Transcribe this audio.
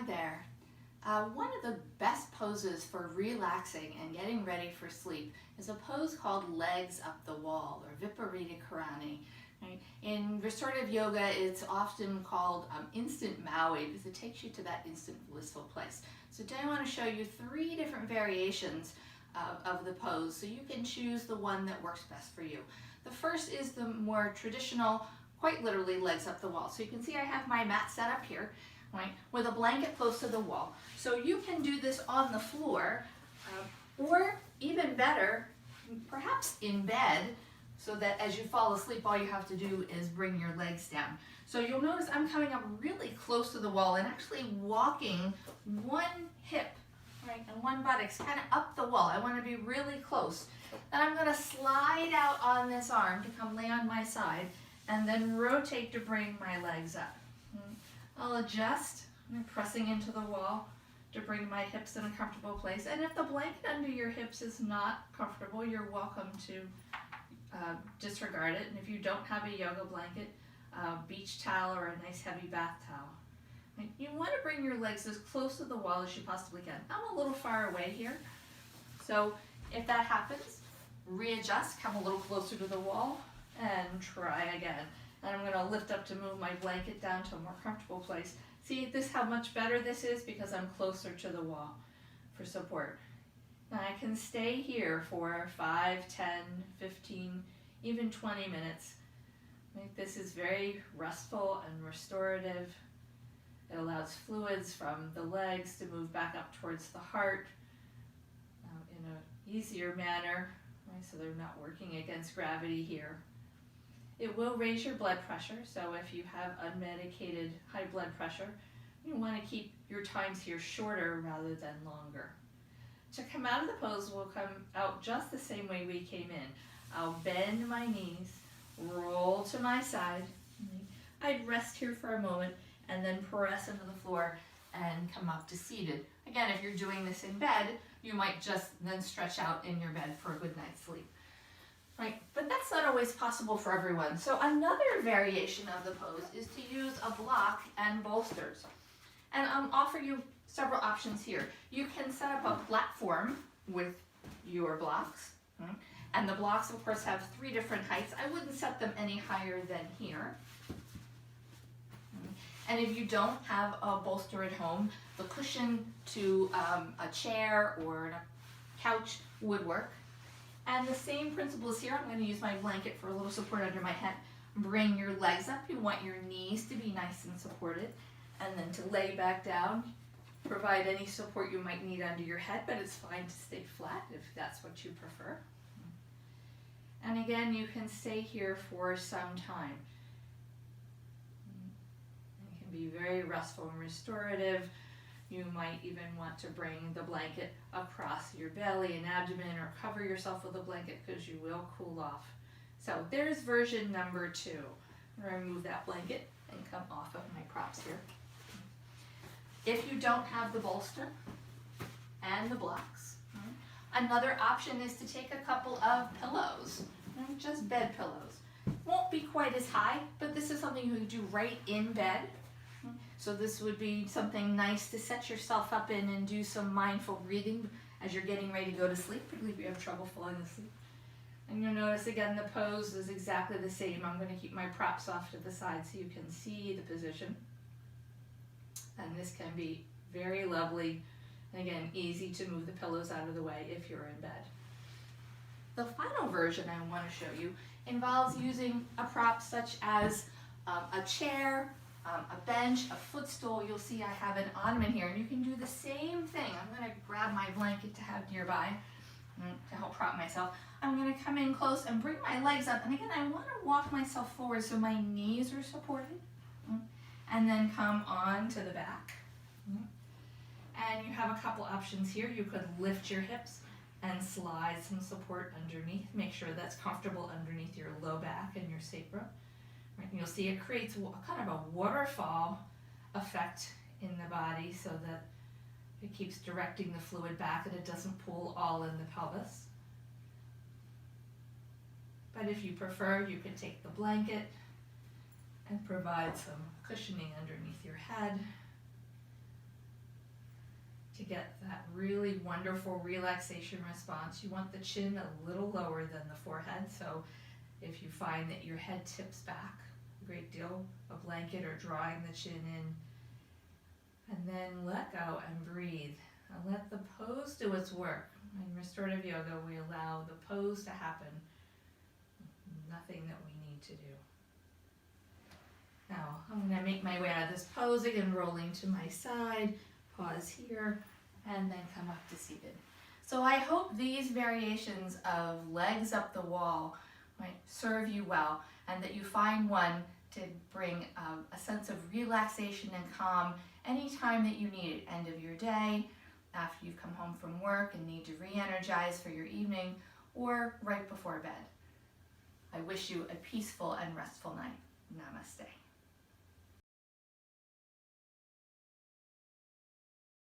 Hi there. One of the best poses for relaxing and getting ready for sleep is a pose called legs up the wall, or Vipariti Karani. Right? In restorative yoga, it's often called instant Maui because it takes you to that instant blissful place. So today I want to show you 3 different variations of the pose so you can choose the one that works best for you. The first is the more traditional, quite literally legs up the wall. So you can see I have my mat set up here, right, with a blanket close to the wall. So you can do this on the floor, or even better, perhaps in bed, so that as you fall asleep, all you have to do is bring your legs down. So you'll notice I'm coming up really close to the wall and actually walking one hip, right, and one buttocks kind of up the wall. I want to be really close. Then I'm going to slide out on this arm to come lay on my side and then rotate to bring my legs up. I'll adjust, I'm pressing into the wall to bring my hips in a comfortable place. And if the blanket under your hips is not comfortable, you're welcome to disregard it. And if you don't have a yoga blanket, beach towel or a nice heavy bath towel. Right? You want to bring your legs as close to the wall as you possibly can. I'm a little far away here, so if that happens, readjust, come a little closer to the wall, and try again. And I'm going to lift up to move my blanket down to a more comfortable place. See this how much better this is because I'm closer to the wall for support. Now I can stay here for 5, 10, 15, even 20 minutes. This is very restful and restorative. It allows fluids from the legs to move back up towards the heart in an easier manner, right? So they're not working against gravity here. It will raise your blood pressure, so if you have unmedicated high blood pressure, you want to keep your times here shorter rather than longer. To come out of the pose, we'll come out just the same way we came in. I'll bend my knees, roll to my side. I'd rest here for a moment and then press into the floor and come up to seated. Again, if you're doing this in bed, you might just then stretch out in your bed for a good night's sleep. Right, but that's not always possible for everyone. So another variation of the pose is to use a block and bolsters. And I'll offer you several options here. You can set up a platform with your blocks. Right? And the blocks, of course, have 3 different heights. I wouldn't set them any higher than here. And if you don't have a bolster at home, the cushion to a chair or a couch would work. And the same principle is here. I'm going to use my blanket for a little support under my head. Bring your legs up. You want your knees to be nice and supported. And then to lay back down, provide any support you might need under your head, but it's fine to stay flat if that's what you prefer. And again, you can stay here for some time. It can be very restful and restorative. You might even want to bring the blanket across your belly and abdomen or cover yourself with a blanket because you will cool off. So there's version number 2. I'm going to remove that blanket and come off of my props here. If you don't have the bolster and the blocks, another option is to take a couple of pillows, just bed pillows. Won't be quite as high, but this is something you can do right in bed. So this would be something nice to set yourself up in and do some mindful breathing as you're getting ready to go to sleep, particularly if you have trouble falling asleep. And you'll notice again the pose is exactly the same. I'm going to keep my props off to the side so you can see the position. And this can be very lovely. And again, easy to move the pillows out of the way if you're in bed. The final version I want to show you involves using a prop such as a chair, a bench, a footstool. You'll see I have an ottoman here, and you can do the same thing. I'm going to grab my blanket to have nearby to help prop myself. I'm going to come in close and bring my legs up, and again I want to walk myself forward so my knees are supported, and then come on to the back. And you have a couple options here. You could lift your hips and slide some support underneath. Make sure that's comfortable underneath your low back and your sacrum. And you'll see it creates kind of a waterfall effect in the body so that it keeps directing the fluid back and it doesn't pool all in the pelvis. But if you prefer, you can take the blanket and provide some cushioning underneath your head. to get that really wonderful relaxation response. You want the chin a little lower than the forehead, so if you find that your head tips back a great deal, a blanket or drawing the chin in, and then let go and breathe. And let the pose do its work. In restorative yoga, we allow the pose to happen. Nothing that we need to do. Now, I'm going to make my way out of this pose, again rolling to my side, pause here, and then come up to seated. So I hope these variations of legs up the wall might serve you well, and that you find one to bring a sense of relaxation and calm anytime that you need it. End of your day, after you've come home from work and need to re-energize for your evening, or right before bed. I wish you a peaceful and restful night. Namaste.